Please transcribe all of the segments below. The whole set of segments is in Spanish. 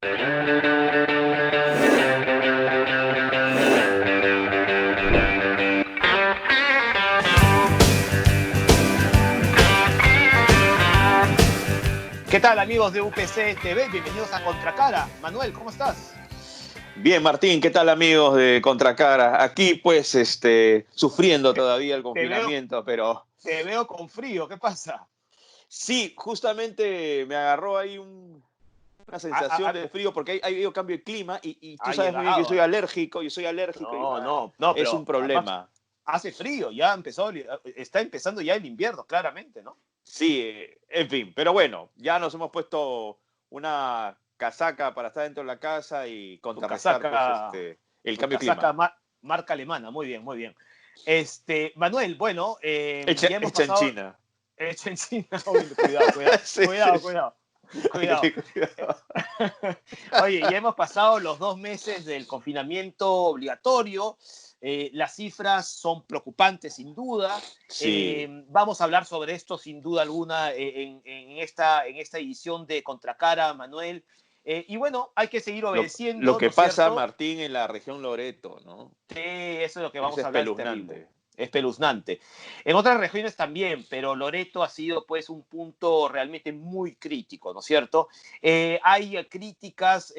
¿Qué tal, amigos de UPC TV? Bienvenidos a Contracara. Manuel, ¿cómo estás? Bien, Martín, ¿qué tal, amigos de Contracara? Aquí, pues, sufriendo todavía el Te veo, confinamiento, pero te veo con frío, ¿qué pasa? sí, justamente me agarró ahí una sensación de frío porque ha habido cambio de clima y tú Ha sabes muy bien que yo llegado. soy alérgico y No, es un pero además problema. hace frío, ya empezó, está empezando ya el invierno, claramente, ¿no? Sí, en fin, pero bueno, ya nos hemos puesto una casaca para estar dentro de la casa y Tu contrarrestar, pues, casaca, el tu cambio de clima. casaca marca alemana, muy bien, muy bien. Manuel, bueno, ya hemos Hecha en pasado, China. hecho en China, cuidado, Sí, sí, sí. Hay que cuidado. tener cuidado. Oye, ya hemos pasado los 2 meses del confinamiento obligatorio. Las cifras son preocupantes, sin duda. Sí, Vamos a hablar sobre esto, sin duda alguna, en esta edición de Contracara, Manuel. Y bueno, hay que seguir lo obedeciendo, ¿no que es pasa, cierto? Martín, en la región Loreto, ¿no? Sí, eso es lo que Es vamos a hablar, es terrible, espeluznante. espeluznante. En otras regiones también, pero Loreto ha sido pues un punto realmente muy crítico, ¿no es cierto? Hay críticas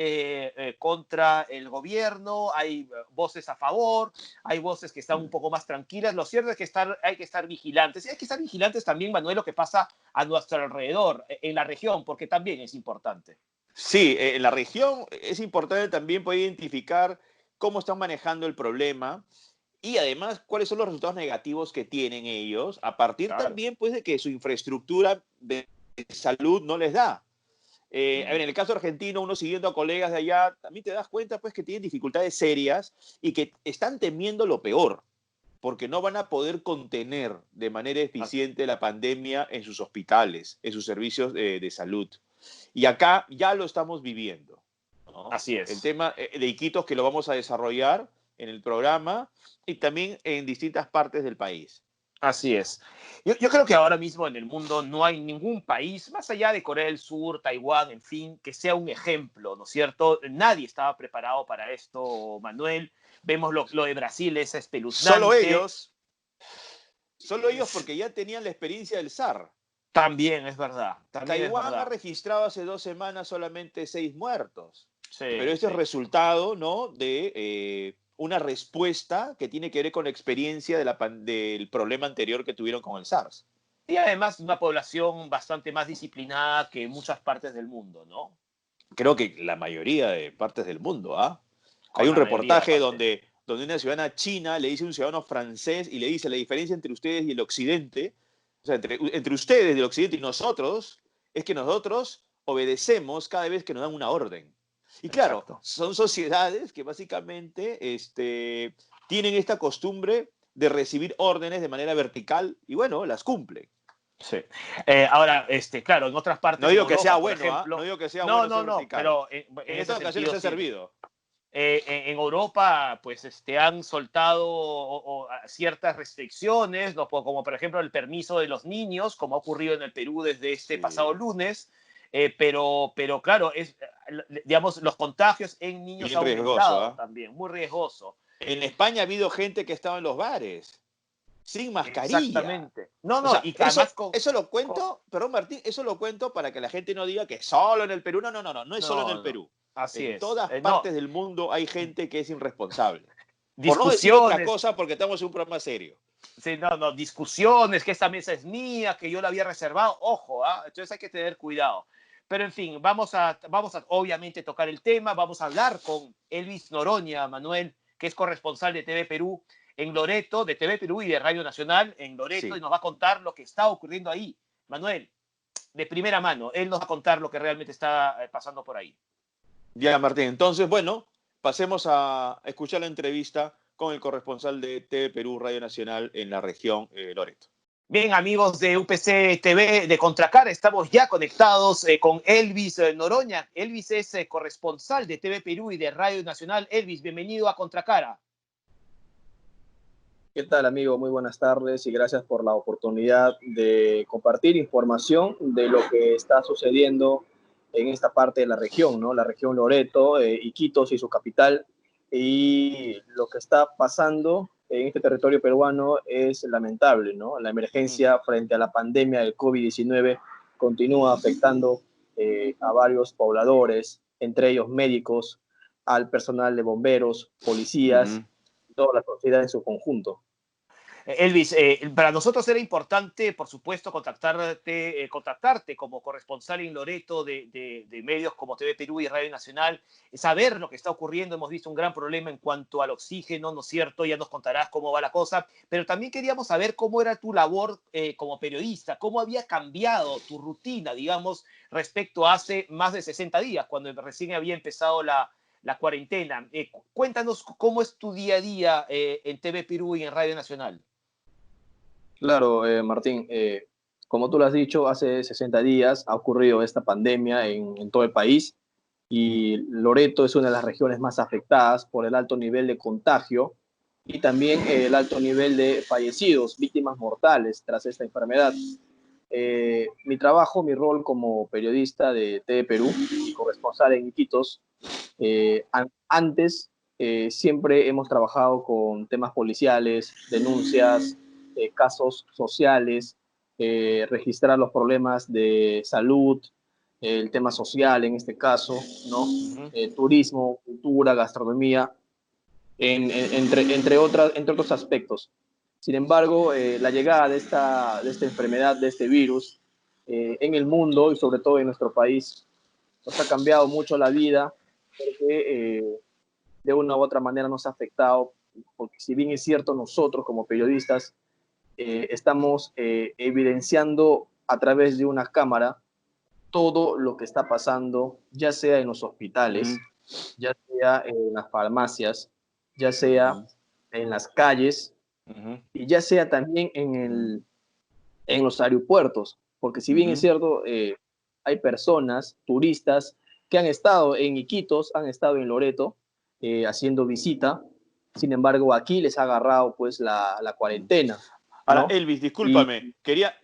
contra el gobierno, hay voces a favor, hay voces que están un poco más tranquilas. Lo cierto es que hay que estar vigilantes. Y hay que estar vigilantes también, Manuel, lo que pasa a nuestro alrededor, en la región, porque también es importante. Sí, en la región es importante también poder identificar cómo están manejando el problema y además cuáles son los resultados negativos que tienen ellos, a partir Claro. también pues de que su infraestructura de salud no les da. A ver, en el caso argentino, uno siguiendo a colegas de allá, también te das cuenta pues que tienen dificultades serias y que están temiendo lo peor, porque no van a poder contener de manera eficiente la pandemia en sus hospitales, en sus servicios de salud. Y acá ya lo estamos viviendo, ¿no? Así El es. tema de Iquitos que lo vamos a desarrollar en el programa y también en distintas partes del país. Así es. Yo creo que ahora mismo en el mundo no hay ningún país, más allá de Corea del Sur, Taiwán, en fin, que sea un ejemplo, ¿no es cierto? Nadie estaba preparado para esto, Manuel. Vemos lo de Brasil, es Solo espeluznante. ellos, solo ellos porque ya tenían la experiencia del SAR. También es verdad, también es Taiwán ha verdad. registrado hace 2 semanas solamente 6 muertos, pero Sí, este es sí. resultado, ¿no?, de una respuesta que tiene que ver con la experiencia del problema anterior que tuvieron con el SARS. Y además una población bastante más disciplinada que en muchas partes del mundo, ¿no? Creo que la mayoría de partes del mundo, ¿ah? Hay Con un la mayoría de reportaje partes. donde una ciudadana china le dice a un ciudadano francés y le dice la diferencia entre ustedes y el occidente, o sea, entre ustedes del occidente y nosotros, es que nosotros obedecemos cada vez que nos dan una orden. Y claro, Exacto. son sociedades que básicamente tienen esta costumbre de recibir órdenes de manera vertical y bueno, las cumplen. Sí. Ahora, claro, en otras No partes en digo que sea Europa, por bueno, ¿ah? No ejemplo, digo que sea no, bueno no, ser no, vertical. pero en En ese estas ocasiones sentido ha sí. servido. En Europa, pues, han soltado ciertas restricciones, ¿no? Como por ejemplo el permiso de los niños, como ha ocurrido en el Perú desde este pasado Sí. lunes, pero claro, digamos, los contagios en niños ha Bien riesgoso, aumentado ¿ah? también, muy riesgoso. En España ha habido gente que estaba en los bares sin mascarilla. Exactamente. No, O no, sea, y que además eso lo cuento, perdón Martín, eso lo cuento para que la gente no diga que solo en el Perú. No, no, no, no, no es solo en no, el no, Perú. así En es. todas No, partes del mundo hay gente que es irresponsable. Por no decir otra discusiones. cosa, porque estamos en un programa serio. Sí, no, no, discusiones, que esta mesa es mía, que yo la había reservado, ojo, ¿ah? Entonces hay que tener cuidado. Pero en fin, vamos a obviamente tocar el tema, vamos a hablar con Elvis Noroña, Manuel, que es corresponsal de TV Perú en Loreto, de TV Perú y de Radio Nacional en Loreto, y Sí, nos va a contar lo que está ocurriendo ahí. Manuel, de primera mano, él nos va a contar lo que realmente está pasando por ahí. ya Martín. Entonces, bueno, pasemos a escuchar la entrevista con el corresponsal de TV Perú, Radio Nacional en la región Loreto. Bien, amigos de UPC TV de Contracara, estamos ya conectados con Elvis Noroña. Elvis es corresponsal de TV Perú y de Radio Nacional. Elvis, bienvenido a Contracara. ¿Qué tal, amigo? Muy buenas tardes y gracias por la oportunidad de compartir información de lo que está sucediendo en esta parte de la región, ¿no? La región Loreto, Iquitos y su capital. Y lo que está pasando en este territorio peruano es lamentable, ¿no? La emergencia frente a la pandemia del COVID-19 continúa afectando a varios pobladores, entre ellos médicos, al personal de bomberos, policías, toda la sociedad en su conjunto. Elvis, para nosotros era importante, por supuesto, contactarte como corresponsal en Loreto de medios como TV Perú y Radio Nacional, saber lo que está ocurriendo. Hemos visto un gran problema en cuanto al oxígeno, ¿no es cierto? Ya nos contarás cómo va la cosa, pero también queríamos saber cómo era tu labor como periodista, cómo había cambiado tu rutina, digamos, respecto a hace más de 60 días, cuando recién había empezado la cuarentena. Cuéntanos cómo es tu día a día en TV Perú y en Radio Nacional. Claro, Martín, como tú lo has dicho, hace 60 días ha ocurrido esta pandemia en todo el país y Loreto es una de las regiones más afectadas por el alto nivel de contagio y también el alto nivel de fallecidos, víctimas mortales tras esta enfermedad. Mi trabajo, mi rol como periodista de TV Perú y corresponsal en Iquitos, antes siempre hemos trabajado con temas policiales, denuncias, casos sociales, registrar los problemas de salud, el tema social en este caso, ¿no? Turismo, cultura, gastronomía, entre otros aspectos. Sin embargo, la llegada de esta enfermedad, de este virus, en el mundo y sobre todo en nuestro país, nos ha cambiado mucho la vida, porque de una u otra manera nos ha afectado, porque si bien es cierto, nosotros como periodistas estamos evidenciando a través de una cámara todo lo que está pasando, ya sea en los hospitales, ya sea en las farmacias, ya sea en las calles, y ya sea también en los aeropuertos, porque si bien es cierto, hay personas, turistas, que han estado en Iquitos, han estado en Loreto, haciendo visita, sin embargo aquí les ha agarrado pues la cuarentena, Ahora, ¿no? Elvis, discúlpame, quería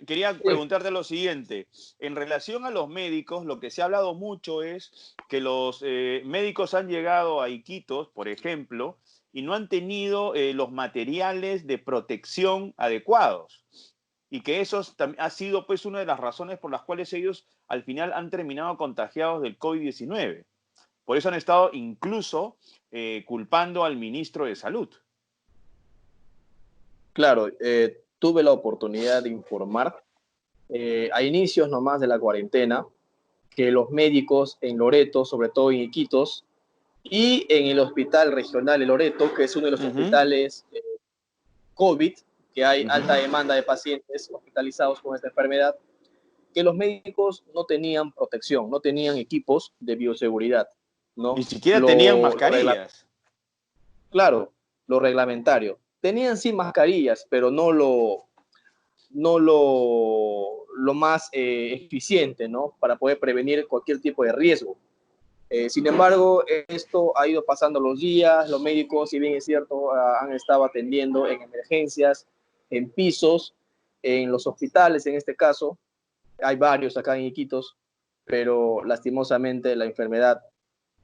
preguntarte lo siguiente. En relación a los médicos, lo que se ha hablado mucho es que los médicos han llegado a Iquitos, por ejemplo, y no han tenido los materiales de protección adecuados. Y que eso ha sido pues una de las razones por las cuales ellos al final han terminado contagiados del COVID-19. Por eso han estado incluso culpando al ministro de Salud. Claro, tuve la oportunidad de informar a inicios nomás de la cuarentena que los médicos en Loreto, sobre todo en Iquitos, y en el hospital regional de Loreto, que es uno de los hospitales COVID, que hay alta demanda de pacientes hospitalizados con esta enfermedad, que los médicos no tenían protección, no tenían equipos de bioseguridad, ¿no? Ni siquiera tenían mascarillas. Claro, lo reglamentario. Tenían sí mascarillas, pero no lo más eficiente, ¿no? Para poder prevenir cualquier tipo de riesgo. Sin embargo, esto ha ido pasando los días, los médicos, si bien es cierto, han estado atendiendo en emergencias, en pisos, en los hospitales en este caso. Hay varios acá en Iquitos, pero lastimosamente la enfermedad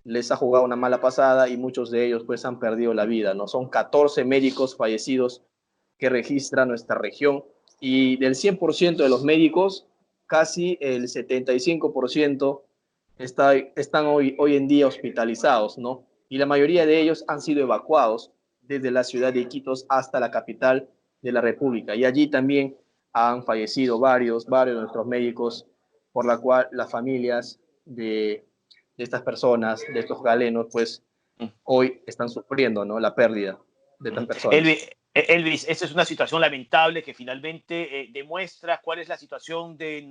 les ha jugado una mala pasada y muchos de ellos pues han perdido la vida, ¿no? Son 14 médicos fallecidos que registra nuestra región y del 100% de los médicos, casi el 75% están hoy en día hospitalizados, ¿no? Y la mayoría de ellos han sido evacuados desde la ciudad de Iquitos hasta la capital de la República. Y allí también han fallecido varios de nuestros médicos, por la cual las familias de estas personas, de estos galenos, pues hoy están sufriendo, ¿no? La pérdida de estas personas. Elvis, esta es una situación lamentable que finalmente demuestra cuál es la situación de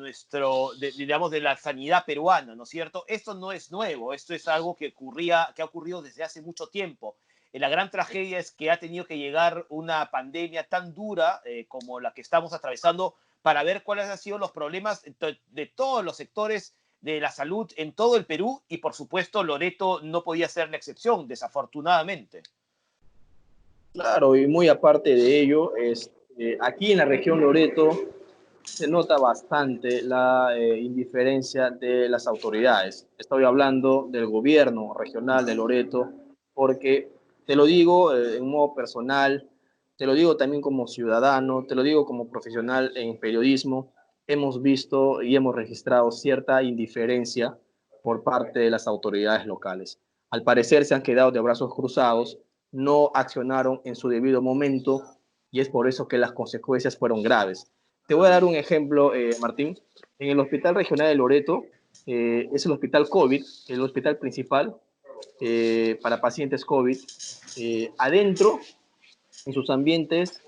digamos, de la sanidad peruana, ¿no es cierto? Esto no es nuevo, esto es algo que ha ocurrido desde hace mucho tiempo. La gran tragedia es que ha tenido que llegar una pandemia tan dura como la que estamos atravesando para ver cuáles han sido los problemas de todos los sectores de la salud en todo el Perú y, por supuesto, Loreto no podía ser la excepción, desafortunadamente. Claro, y muy aparte de ello, aquí en la región Loreto se nota bastante la indiferencia de las autoridades. Estoy hablando del gobierno regional de Loreto, porque te lo digo en modo personal, te lo digo también como ciudadano, te lo digo como profesional en periodismo. Hemos visto y hemos registrado cierta indiferencia por parte de las autoridades locales. Al parecer se han quedado de brazos cruzados, no accionaron en su debido momento y es por eso que las consecuencias fueron graves. Te voy a dar un ejemplo, Martín. En el Hospital Regional de Loreto, es el hospital COVID, el hospital principal para pacientes COVID. Adentro, en sus ambientes,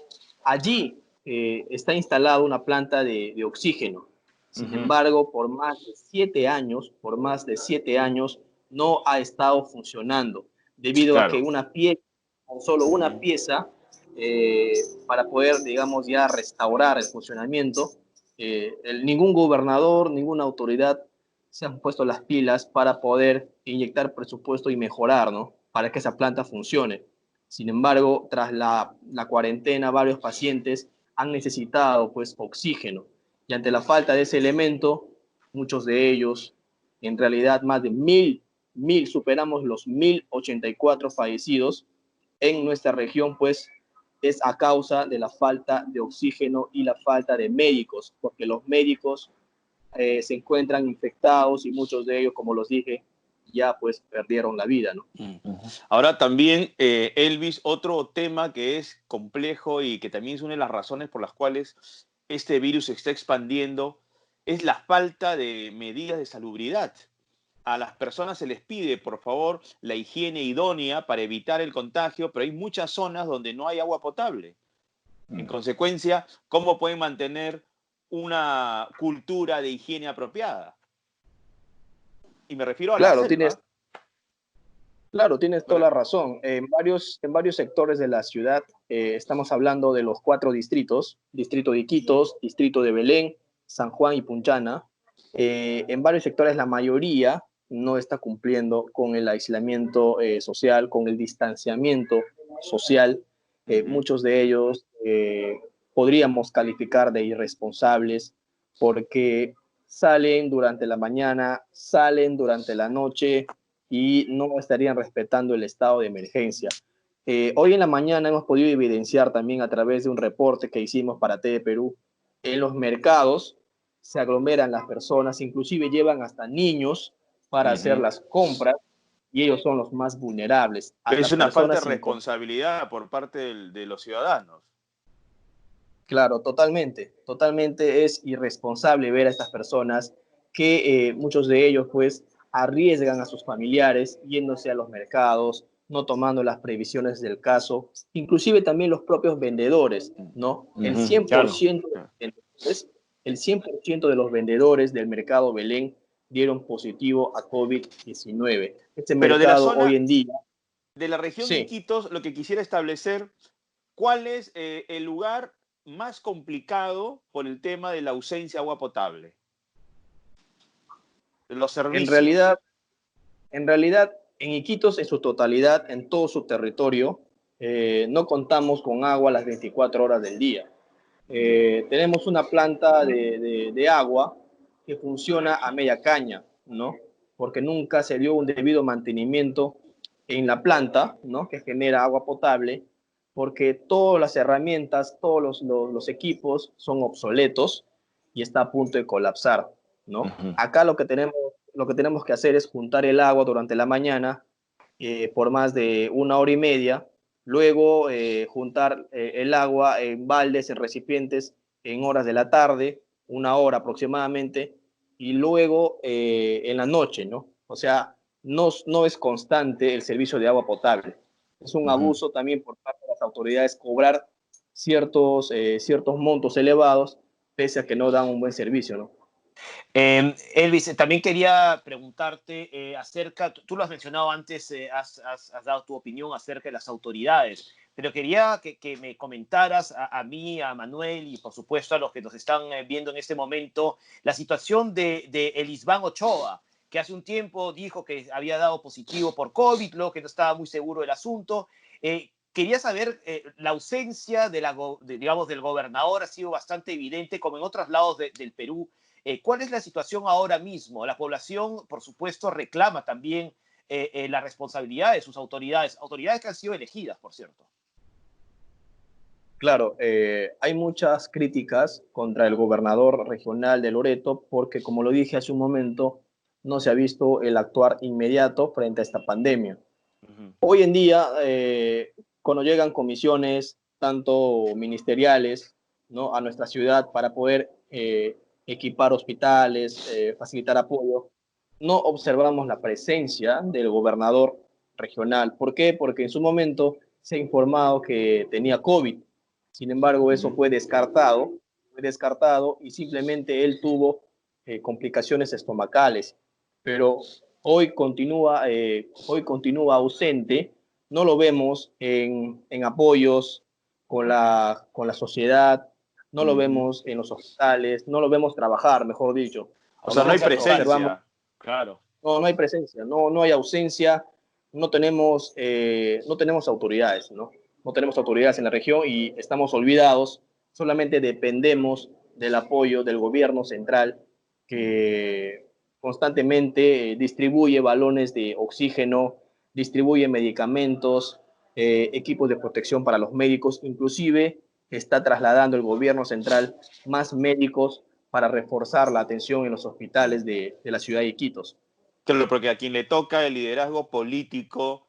allí está instalada una planta de oxígeno. Sin embargo, por más de 7 años, no ha estado funcionando, debido a que Claro. una pieza, solo una pieza, para poder, digamos, ya restaurar el funcionamiento, ningún gobernador, ninguna autoridad se han puesto las pilas para poder inyectar presupuesto y mejorar, ¿no? Para que esa planta funcione. Sin embargo, tras la cuarentena, varios pacientes han necesitado pues oxígeno y ante la falta de ese elemento, muchos de ellos, en realidad más de superamos los 1.084 fallecidos en nuestra región, pues es a causa de la falta de oxígeno y la falta de médicos, porque los médicos se encuentran infectados y muchos de ellos, como los dije, ya pues perdieron la vida, ¿no? Ahora también, Elvis, otro tema que es complejo y que también es una de las razones por las cuales este virus se está expandiendo es la falta de medidas de salubridad. A las personas se les pide, por favor, la higiene idónea para evitar el contagio, pero hay muchas zonas donde no hay agua potable. En consecuencia, ¿cómo pueden mantener una cultura de higiene apropiada? Y me refiero a la Claro, tienes, selva. claro, tienes toda la razón. En varios sectores de la ciudad, estamos hablando de los 4 distritos, distrito de Iquitos, distrito de Belén, San Juan y Punchana. En varios sectores la mayoría no está cumpliendo con el aislamiento social, con el distanciamiento social. Muchos de ellos podríamos calificar de irresponsables porque salen durante la mañana, salen durante la noche y no estarían respetando el estado de emergencia. Hoy en la mañana hemos podido evidenciar también a través de un reporte que hicimos para TV Perú, en los mercados se aglomeran las personas, inclusive llevan hasta niños para hacer las compras y ellos son los más vulnerables. A Es las una falta personas de sin... responsabilidad por parte de los ciudadanos. Claro, totalmente, totalmente es irresponsable ver a estas personas que muchos de ellos pues arriesgan a sus familiares yéndose a los mercados, no tomando las previsiones del caso, inclusive también los propios vendedores, ¿no? El 100% Claro. de los vendedores, el 100% de los vendedores del mercado Belén dieron positivo a COVID-19. Este Pero de la mercado hoy zona, en día, de la región de sí. Iquitos, lo que quisiera establecer, ¿cuál es el lugar más complicado por el tema de la ausencia de agua potable? Los En servicios. realidad, En realidad, en Iquitos, en su totalidad, en todo su territorio, no contamos con agua las 24 horas del día. Tenemos una planta de agua que funciona a media caña, ¿no? Porque nunca se dio un debido mantenimiento en la planta, ¿no? Que genera agua potable, porque todas las herramientas, todos los equipos son obsoletos y está a punto de colapsar, ¿no? Acá lo que tenemos que hacer es juntar el agua durante la mañana por más de 1 hora y media, luego juntar el agua en baldes, en recipientes, en horas de la tarde, 1 hora aproximadamente, y luego en la noche, ¿no? O sea, no es constante el servicio de agua potable. Es un abuso también por parte de las autoridades cobrar ciertos montos elevados, pese a que no dan un buen servicio, ¿no? Elvis, también quería preguntarte acerca, tú lo has mencionado antes, has dado tu opinión acerca de las autoridades, pero quería que me comentaras a mí, a Manuel y por supuesto a los que nos están viendo en este momento, la situación de Elisban Ochoa, que hace un tiempo dijo que había dado positivo por COVID, luego que no estaba muy seguro del asunto. quería saber, la ausencia digamos, del gobernador ha sido bastante evidente, como en otros lados del Perú. ¿Cuál es la situación ahora mismo? La población, por supuesto, reclama también la responsabilidad de sus autoridades que han sido elegidas, por cierto. Claro, hay muchas críticas contra el gobernador regional de Loreto porque, como lo dije hace un momento, no se ha visto el actuar inmediato frente a esta pandemia. Hoy en día, cuando llegan comisiones, tanto ministeriales, ¿no?, a nuestra ciudad para poder equipar hospitales, facilitar apoyo, no observamos la presencia del gobernador regional. ¿Por qué? Porque en su momento se ha informado que tenía COVID. Sin embargo, eso fue descartado y simplemente él tuvo complicaciones estomacales. Pero hoy continúa ausente, no lo vemos en apoyos con la sociedad, no lo vemos en los hospitales, no lo vemos trabajar, mejor dicho. O sea, no hay presencia. Claro. No hay presencia, no hay ausencia, no tenemos autoridades, ¿no? No tenemos autoridades en la región y estamos olvidados, solamente dependemos del apoyo del gobierno central que constantemente distribuye balones de oxígeno, distribuye medicamentos, equipos de protección para los médicos, inclusive está trasladando el gobierno central más médicos para reforzar la atención en los hospitales de la ciudad de Iquitos. Claro, porque a quien le toca el liderazgo político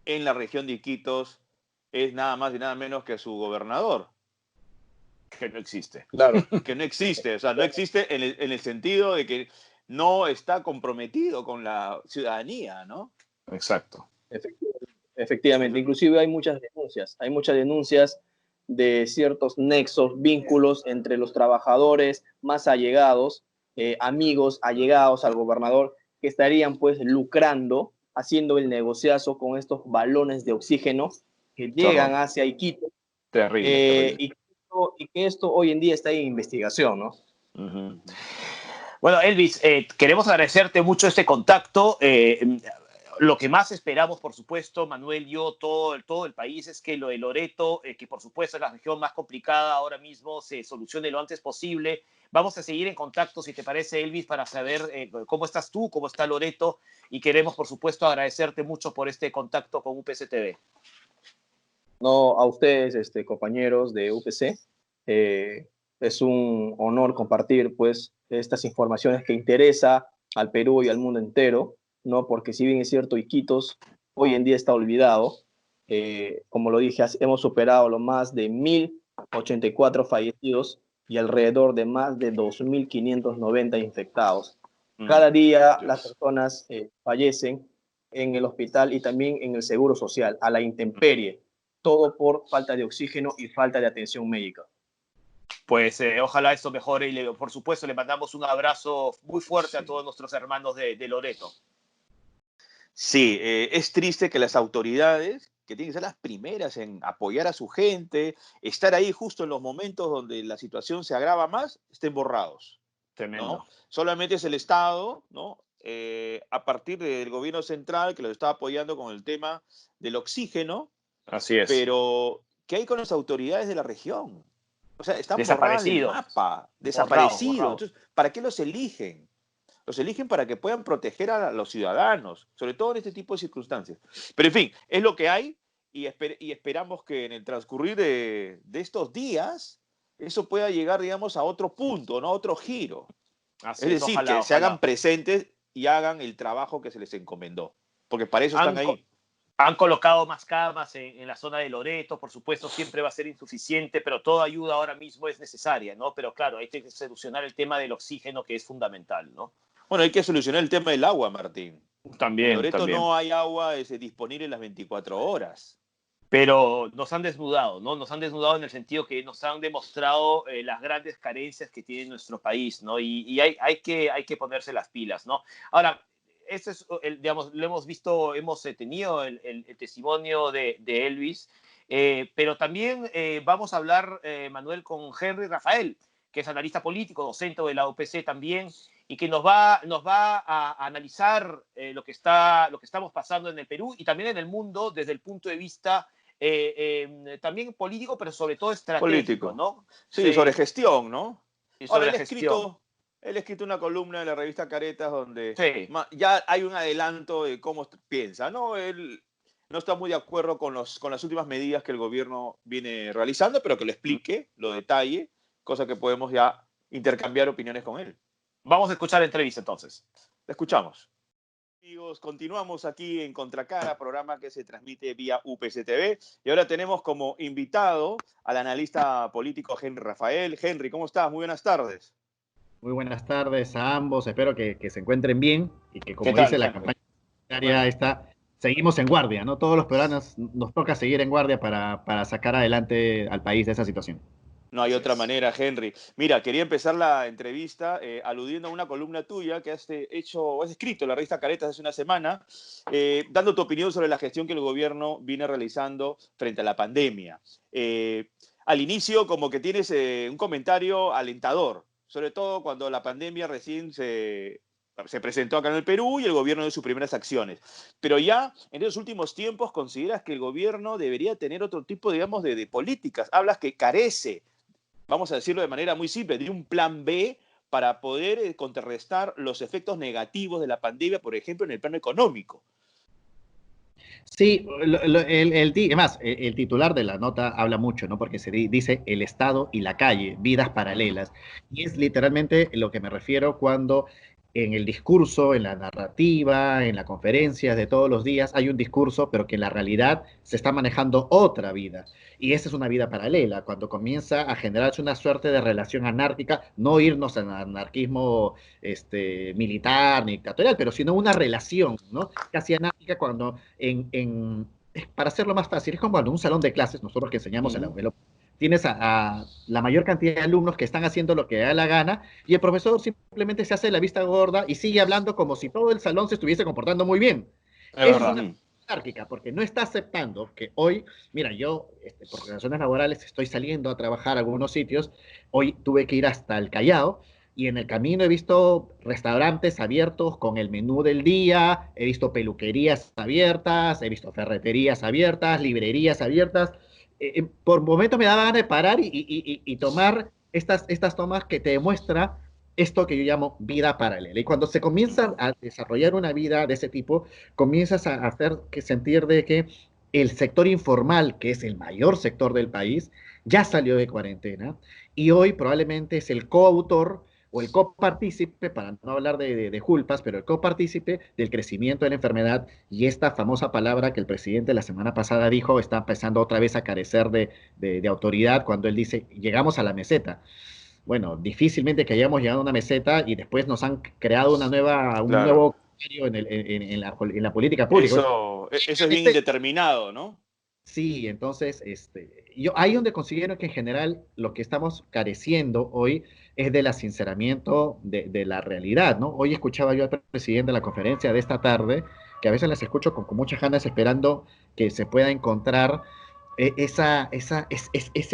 en la región de Iquitos es nada más y nada menos que su gobernador. Que no existe. Claro. Que no existe, o sea, no existe en el sentido de que no está comprometido con la ciudadanía, ¿no? Exacto. Efectivamente, inclusive hay muchas denuncias de ciertos nexos, vínculos entre los trabajadores más allegados, amigos allegados al gobernador, que estarían pues lucrando, haciendo el negociazo con estos balones de oxígeno que llegan hacia Iquitos. Terrible. Y que esto hoy en día está en investigación, ¿no? Uh-huh. Bueno, Elvis, queremos agradecerte mucho este contacto. Lo que más esperamos, por supuesto, Manuel, yo, todo el país, es que lo de Loreto, que por supuesto es la región más complicada ahora mismo, se solucione lo antes posible. Vamos a seguir en contacto, si te parece, Elvis, para saber cómo estás tú, cómo está Loreto, y queremos, por supuesto, agradecerte mucho por este contacto con UPC TV. No, a ustedes, compañeros de UPC, es un honor compartir pues estas informaciones que interesa al Perú y al mundo entero, ¿no? Porque si bien es cierto, Iquitos hoy en día está olvidado, como lo dije, hemos superado lo más de 1.084 fallecidos y alrededor de más de 2.590 infectados. Cada día las personas fallecen en el hospital y también en el seguro social, a la intemperie, todo por falta de oxígeno y falta de atención médica. Pues ojalá esto mejore y por supuesto le mandamos un abrazo muy fuerte a todos nuestros hermanos de Loreto. Sí, es triste que las autoridades, que tienen que ser las primeras en apoyar a su gente, estar ahí justo en los momentos donde la situación se agrava más, estén borrados. Tremendo. ¿No? Solamente es el Estado, ¿no? A partir del gobierno central que los está apoyando con el tema del oxígeno. Así es. Pero, ¿qué hay con las autoridades de la región? O sea, están borradas del desaparecidos. mapa, desaparecidos. Borrado. Entonces, ¿para qué los eligen? Los eligen para que puedan proteger a los ciudadanos, sobre todo en este tipo de circunstancias. Pero, en fin, es lo que hay y esperamos que en el transcurrir de estos días eso pueda llegar, digamos, a otro punto, ¿no? A otro giro. Así es decir, ojalá, que se hagan presentes y hagan el trabajo que se les encomendó, porque para eso están ahí. Han colocado más camas en la zona de Loreto, por supuesto, siempre va a ser insuficiente, pero toda ayuda ahora mismo es necesaria, ¿no? Pero claro, hay que solucionar el tema del oxígeno, que es fundamental, ¿no? Bueno, hay que solucionar el tema del agua, Martín. También, en Loreto también. No hay agua disponible en las 24 horas. Pero nos han desnudado, ¿no? Nos han desnudado en el sentido que nos han demostrado las grandes carencias que tiene nuestro país, ¿no? Y hay que ponerse las pilas, ¿no? Ahora, este es, digamos, lo hemos visto, hemos tenido el testimonio de Elvis, pero también vamos a hablar, Manuel, con Henry Rafael, que es analista político, docente de la UPC también, y que nos va a analizar lo que estamos pasando en el Perú y también en el mundo desde el punto de vista también político, pero sobre todo estratégico, Político. ¿no? Sí, sobre gestión, ¿no? Y Ahora, sobre gestión. él ha escrito una columna de la revista Caretas donde Sí. ya hay un adelanto de cómo piensa, ¿no? Él no está muy de acuerdo con las últimas medidas que el gobierno viene realizando, pero que lo explique, lo detalle, cosa que podemos ya intercambiar opiniones con él. Vamos a escuchar la entrevista entonces. Le escuchamos. Amigos, continuamos aquí en Contracara, programa que se transmite vía UPC-TV. Y ahora tenemos como invitado al analista político Henry Rafael. Henry, ¿cómo estás? Muy buenas tardes. Muy buenas tardes a ambos, espero que se encuentren bien y que, ¿Qué como tal, dice la Henry? campaña publicitaria esta, seguimos en guardia, ¿no? Todos los peruanos nos toca seguir en guardia para sacar adelante al país de esa situación. No hay otra manera, Henry. Mira, quería empezar la entrevista aludiendo a una columna tuya que has escrito en la revista Caretas hace una semana, dando tu opinión sobre la gestión que el gobierno viene realizando frente a la pandemia. Al inicio, como que tienes un comentario alentador, sobre todo cuando la pandemia recién se presentó acá en el Perú y el gobierno dio sus primeras acciones. Pero ya en esos últimos tiempos consideras que el gobierno debería tener otro tipo, digamos, de políticas. Hablas que carece, vamos a decirlo de manera muy simple, de un plan B para poder contrarrestar los efectos negativos de la pandemia, por ejemplo, en el plano económico. Sí, además, el titular de la nota habla mucho, ¿no? Porque se dice el Estado y la calle, vidas paralelas. Y es literalmente lo que me refiero cuando en el discurso, en la narrativa, en las conferencias de todos los días hay un discurso, pero que en la realidad se está manejando otra vida. Y esa es una vida paralela, cuando comienza a generarse una suerte de relación anárquica, no irnos al anarquismo militar ni dictatorial, pero sino una relación, ¿no? Casi anárquica cuando para hacerlo más fácil, es como cuando en un salón de clases, nosotros que enseñamos en la UEL, tienes a la mayor cantidad de alumnos que están haciendo lo que da la gana y el profesor simplemente se hace la vista gorda y sigue hablando como si todo el salón se estuviese comportando muy bien. Es Eso verdad. es una anárquica, porque no está aceptando que hoy, mira, yo por razones laborales estoy saliendo a trabajar a algunos sitios, hoy tuve que ir hasta el Callao, y en el camino he visto restaurantes abiertos con el menú del día, he visto peluquerías abiertas, he visto ferreterías abiertas, librerías abiertas. Por momentos me daba ganas de parar y tomar estas tomas que te demuestra esto que yo llamo vida paralela. Y cuando se comienza a desarrollar una vida de ese tipo, comienzas a hacer sentir de que el sector informal, que es el mayor sector del país, ya salió de cuarentena y hoy probablemente es el coautor o el copartícipe, para no hablar de culpas, pero el copartícipe del crecimiento de la enfermedad y esta famosa palabra que el presidente la semana pasada dijo está empezando otra vez a carecer de autoridad cuando él dice, llegamos a la meseta. Bueno, difícilmente que hayamos llegado a una meseta y después nos han creado un nuevo en la política pública. Eso es bien indeterminado, ¿no? Sí, entonces, ahí donde considero que en general lo que estamos careciendo hoy es del sinceramiento de la realidad, ¿no? Hoy escuchaba yo al presidente de la conferencia de esta tarde, que a veces las escucho con muchas ganas esperando que se pueda encontrar esa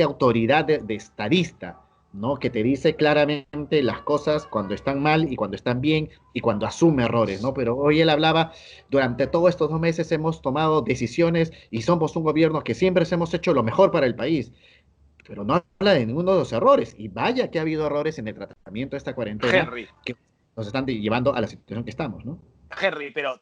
autoridad de estadista, ¿no? Que te dice claramente las cosas cuando están mal y cuando están bien y cuando asume errores, ¿no? Pero hoy él hablaba, durante todos estos 2 meses hemos tomado decisiones y somos un gobierno que siempre hemos hecho lo mejor para el país, pero no habla de ninguno de los errores. Y vaya que ha habido errores en el tratamiento de esta cuarentena Henry, que nos están llevando a la situación que estamos, ¿no? Henry, pero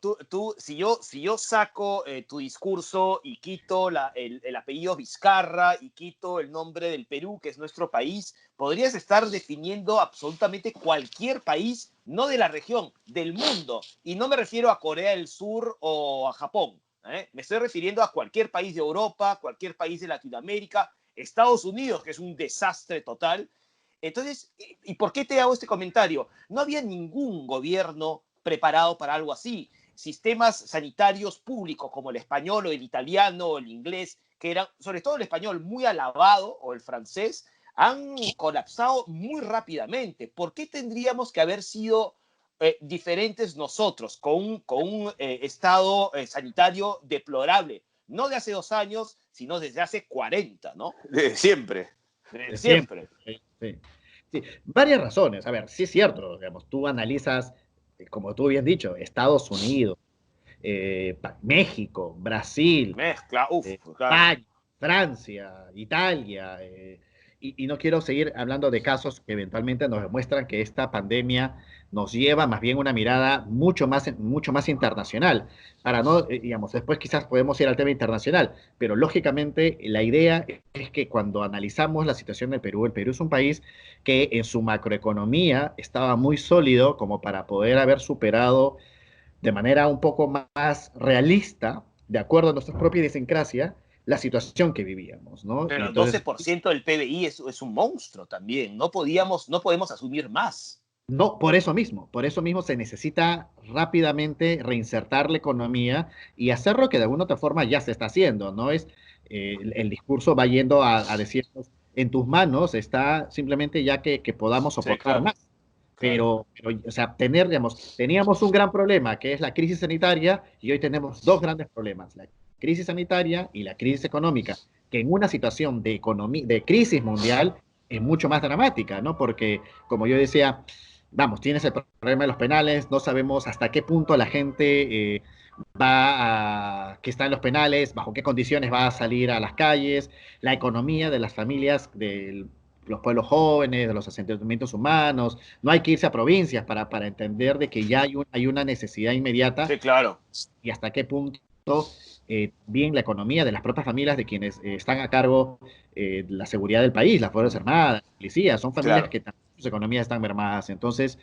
si yo saco tu discurso y quito el apellido Vizcarra y quito el nombre del Perú, que es nuestro país, podrías estar definiendo absolutamente cualquier país, no de la región, del mundo. Y no me refiero a Corea del Sur o a Japón. Me estoy refiriendo a cualquier país de Europa, cualquier país de Latinoamérica, Estados Unidos, que es un desastre total. Entonces, ¿y por qué te hago este comentario? No había ningún gobierno preparado para algo así. Sistemas sanitarios públicos como el español o el italiano o el inglés, que eran, sobre todo el español, muy alabado, o el francés, han colapsado muy rápidamente. ¿Por qué tendríamos que haber sido diferentes nosotros, con un estado sanitario deplorable? No de hace 2 años, sino desde hace 40, ¿no? De siempre. De Siempre. Sí. Sí, varias razones. A ver, sí es cierto, digamos, tú analizas, como tú habías dicho, Estados Unidos, México, Brasil, Mezcla, España, Francia, Italia, y no quiero seguir hablando de casos que eventualmente nos demuestran que esta pandemia nos lleva más bien una mirada mucho más internacional. Para no, digamos, después quizás podemos ir al tema internacional, pero lógicamente la idea es que cuando analizamos la situación del Perú, el Perú es un país que en su macroeconomía estaba muy sólido como para poder haber superado de manera un poco más realista, de acuerdo a nuestra propia idiosincrasia, la situación que vivíamos, ¿no? Y Pero el entonces, 12% del PBI es un monstruo también. No podemos asumir más. no, por eso mismo se necesita rápidamente reinsertar la economía y hacer lo que de alguna otra forma ya se está haciendo, ¿no? Es, el discurso va yendo a decirnos, en tus manos está simplemente ya que podamos Sí, soportar claro, más. claro. O sea, digamos, teníamos un gran problema, que es la crisis sanitaria, y hoy tenemos dos grandes problemas, la crisis sanitaria y la crisis económica, que en una situación de crisis mundial es mucho más dramática, ¿no? Porque, como yo decía, vamos, tienes el problema de los penales, no sabemos hasta qué punto la gente que está en los penales, bajo qué condiciones va a salir a las calles, la economía de las familias, de los pueblos jóvenes, de los asentamientos humanos. No hay que irse a provincias para entender de que ya hay una necesidad inmediata Sí, claro. y hasta qué punto bien la economía de las propias familias de quienes están a cargo de la seguridad del país, las Fuerzas Armadas, la policía, son familias Claro. que también sus economías están mermadas. Entonces,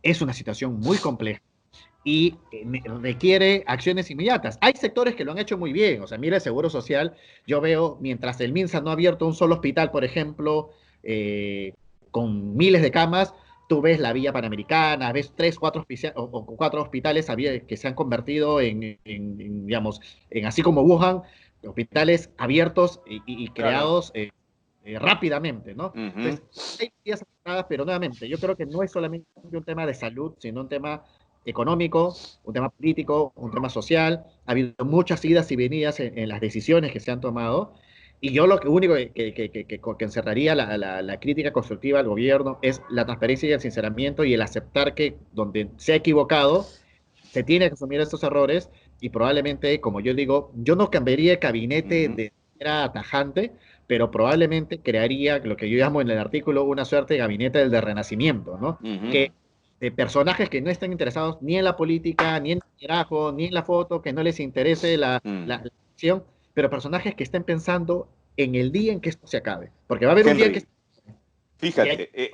es una situación muy compleja y requiere acciones inmediatas. Hay sectores que lo han hecho muy bien, o sea, mira el Seguro Social, yo veo, mientras el MINSA no ha abierto un solo hospital, por ejemplo, con miles de camas, tú ves la Vía Panamericana, ves tres, cuatro hospitales que se han convertido digamos, en así como Wuhan, hospitales abiertos y Claro. creados rápidamente, ¿no? Ujú. Entonces, hay medidas aplicadas, pero nuevamente, yo creo que no es solamente un tema de salud, sino un tema económico, un tema político, un tema social. Ha habido muchas idas y venidas en las decisiones que se han tomado. Y yo lo único que encerraría la crítica constructiva al gobierno es la transparencia y el sinceramiento y el aceptar que donde se ha equivocado, se tiene que asumir estos errores y probablemente, como yo digo, yo no cambiaría el gabinete Ujú. de manera tajante, pero probablemente crearía lo que yo llamo en el artículo una suerte de gabinete del renacimiento, ¿no? Ujú. Que de personajes que no estén interesados ni en la política, ni en el liderazgo, ni en la foto, que no les interese Mm. la acción, pero personajes que estén pensando en el día en que esto se acabe. Porque va a haber un día en que Henry, y hay fíjate,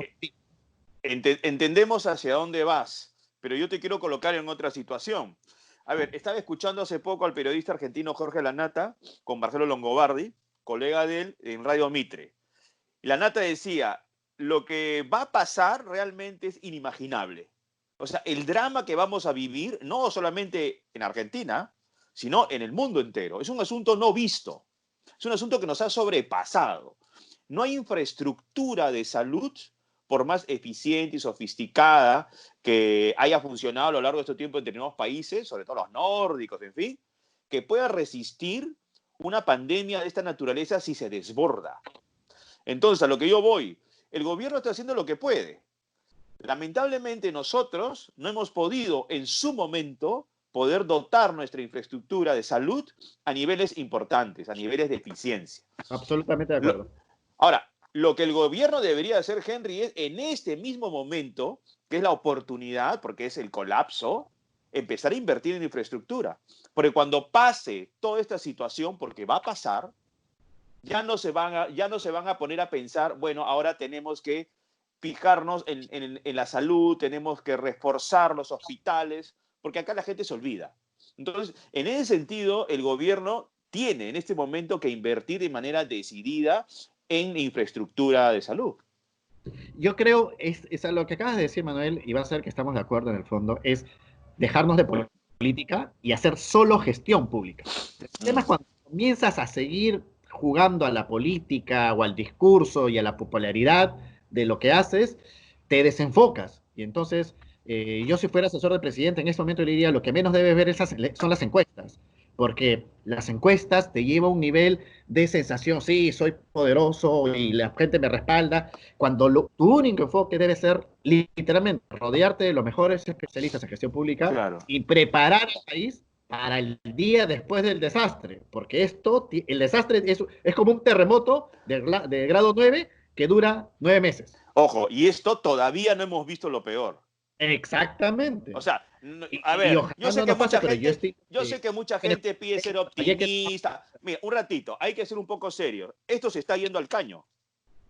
entendemos hacia dónde vas, pero yo te quiero colocar en otra situación. A ver, estaba escuchando hace poco al periodista argentino Jorge Lanata con Marcelo Longobardi, colega de él en Radio Mitre. Y Lanata decía, lo que va a pasar realmente es inimaginable. O sea, el drama que vamos a vivir, no solamente en Argentina, sino en el mundo entero. Es un asunto no visto. Es un asunto que nos ha sobrepasado. No hay infraestructura de salud, por más eficiente y sofisticada que haya funcionado a lo largo de este tiempo en determinados países, sobre todo los nórdicos, en fin, que pueda resistir una pandemia de esta naturaleza si se desborda. Entonces, a lo que yo voy, el gobierno está haciendo lo que puede. Lamentablemente nosotros no hemos podido en su momento poder dotar nuestra infraestructura de salud a niveles importantes, a niveles de eficiencia. absolutamente de acuerdo. Ahora, lo que el gobierno debería hacer, Henry, es en este mismo momento, que es la oportunidad, porque es el colapso, empezar a invertir en infraestructura. Porque cuando pase toda esta situación, porque va a pasar, ya no se van a poner a pensar, bueno, ahora tenemos que fijarnos en la salud, tenemos que reforzar los hospitales, porque acá la gente se olvida. Entonces, en ese sentido, el gobierno tiene en este momento que invertir de manera decidida en infraestructura de salud. Yo creo, es a lo que acabas de decir, Manuel, y va a ser que estamos de acuerdo en el fondo, es dejarnos de política y hacer solo gestión pública. El tema es cuando comienzas a seguir jugando a la política o al discurso y a la popularidad de lo que haces, te desenfocas. Y entonces, yo si fuera asesor del presidente en este momento le diría, lo que menos debes ver son las encuestas, porque las encuestas te llevan a un nivel de sensación, sí, soy poderoso y la gente me respalda, cuando tu único enfoque debe ser literalmente rodearte de los mejores especialistas en gestión pública Claro. y preparar al país para el día después del desastre, porque el desastre es como un terremoto de grado 9 que dura 9 meses. Ojo, y esto todavía no hemos visto lo peor. Exactamente. O sea, a Y ver, yo ojalá sé no que nos pase, mucha pero gente, yo sé que mucha gente pide ser optimista. Mira, un ratito, hay que ser un poco serio. Esto se está yendo al caño.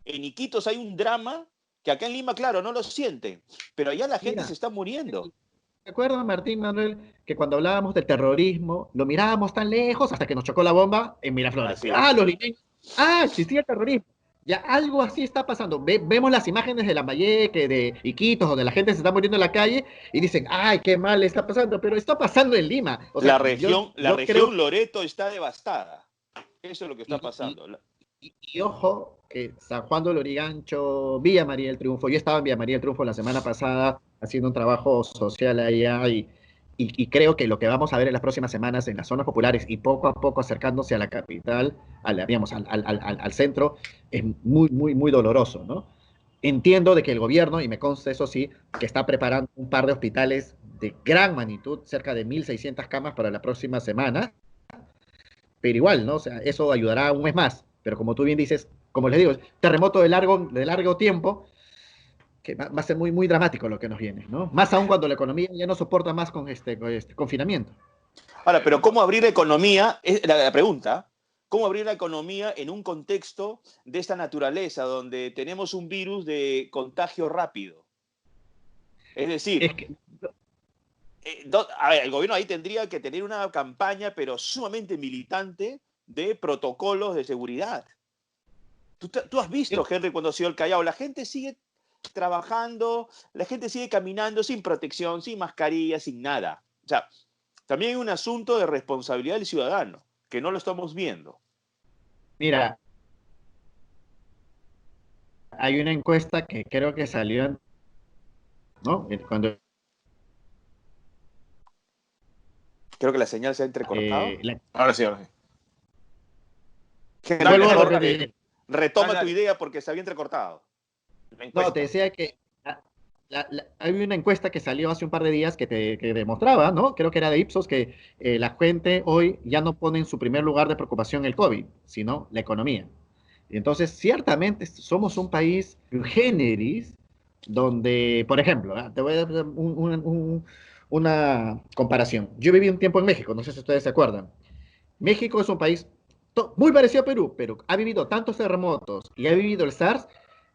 En Iquitos hay un drama que acá en Lima, claro, no lo sienten, pero allá la gente Mira, se está muriendo. ¿te acuerdas, Martín Manuel, que cuando hablábamos del terrorismo, lo mirábamos tan lejos hasta que nos chocó la bomba en Miraflores? Así Ah, es. los limeños. Ah, existía el terrorismo. Ya algo así está pasando. Vemos las imágenes de Lambayeque, de Iquitos, donde la gente se está muriendo en la calle y dicen, ay, qué mal está pasando, pero está pasando en Lima. O sea, La yo creo, región Loreto está devastada. Eso es lo que está y, y, pasando. y ojo, que San Juan de Lurigancho, Villa María del Triunfo, yo estaba en Villa María del Triunfo la semana pasada haciendo un trabajo social allá y creo que lo que vamos a ver en las próximas semanas en las zonas populares y poco a poco acercándose a la capital, digamos, al centro, es muy, muy, muy doloroso, ¿no? Entiendo de que el gobierno, y me consta eso sí, que está preparando un par de hospitales de gran magnitud, cerca de 1.600 camas para la próxima semana, pero igual, ¿no? O sea, eso ayudará un mes más, pero como tú bien dices, como les digo, terremoto de largo tiempo, que va a ser muy, muy dramático lo que nos viene, ¿no? Más aún cuando la economía ya no soporta más con este confinamiento. Ahora, pero ¿cómo abrir la economía? Es la pregunta. ¿Cómo abrir la economía en un contexto de esta naturaleza, donde tenemos un virus de contagio rápido? Es decir, Es que, a ver, el gobierno ahí tendría que tener una campaña, pero sumamente militante, de protocolos de seguridad. Tú has visto, Henry, cuando ha sido el Callao, la gente sigue trabajando, la gente sigue caminando sin protección, sin mascarilla, sin nada. O sea, también hay un asunto de responsabilidad del ciudadano, que no lo estamos viendo. mira, hay una encuesta que creo que salió, ¿no? Cuando Creo que la señal se ha entrecortado. la, Ahora sí, ahora sí. Henry, Dale, vuelvo a mejor repetir, retoma dale, tu dale. idea porque se había entrecortado. La no, te encuesta. decía que hay una encuesta que salió hace un par de días que demostraba, ¿no? Creo que era de Ipsos, que la gente hoy ya no pone en su primer lugar de preocupación el COVID, sino la economía. Y entonces, ciertamente somos un país generis donde, por ejemplo, te voy a dar una comparación. Yo viví un tiempo en México, no sé si ustedes se acuerdan. México es un país muy parecido a Perú, pero ha vivido tantos terremotos y ha vivido el SARS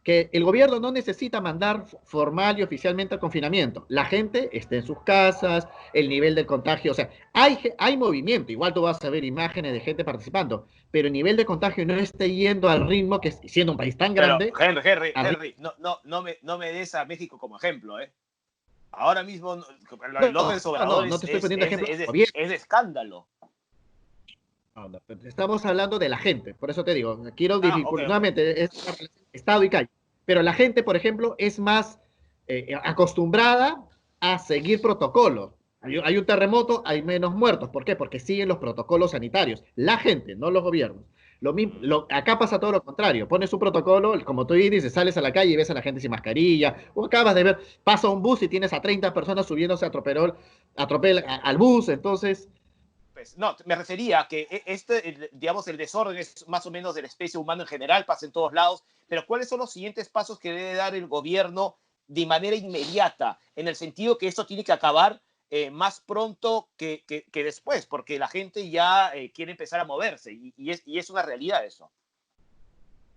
que el gobierno no necesita mandar formal y oficialmente al confinamiento. La gente está en sus casas, el nivel del contagio, o sea, hay movimiento, igual tú vas a ver imágenes de gente participando, pero el nivel de contagio no está yendo al ritmo que, siendo un país tan Pero, grande, Henry, no me des a México como ejemplo, ¿eh? Ahora mismo, López Obrador no te estoy poniendo ejemplo del gobierno. es de escándalo. No, no, estamos hablando de la gente, por eso te digo, quiero Ok, ok. nuevamente, es Estado y calle, pero la gente, por ejemplo, es más acostumbrada a seguir protocolos. Hay un terremoto, hay menos muertos. ¿Por qué? Porque siguen los protocolos sanitarios. La gente, no los gobiernos. Acá pasa todo lo contrario. Pones un protocolo, como tú dices, sales a la calle y ves a la gente sin mascarilla, o acabas de ver, pasa un bus y tienes a 30 personas subiéndose al bus, entonces Pues, no, me refería a que digamos, el desorden es más o menos de la especie humana en general, pasa en todos lados, pero ¿cuáles son los siguientes pasos que debe dar el gobierno de manera inmediata, en el sentido que esto tiene que acabar más pronto que después, porque la gente ya quiere empezar a moverse y es una realidad eso?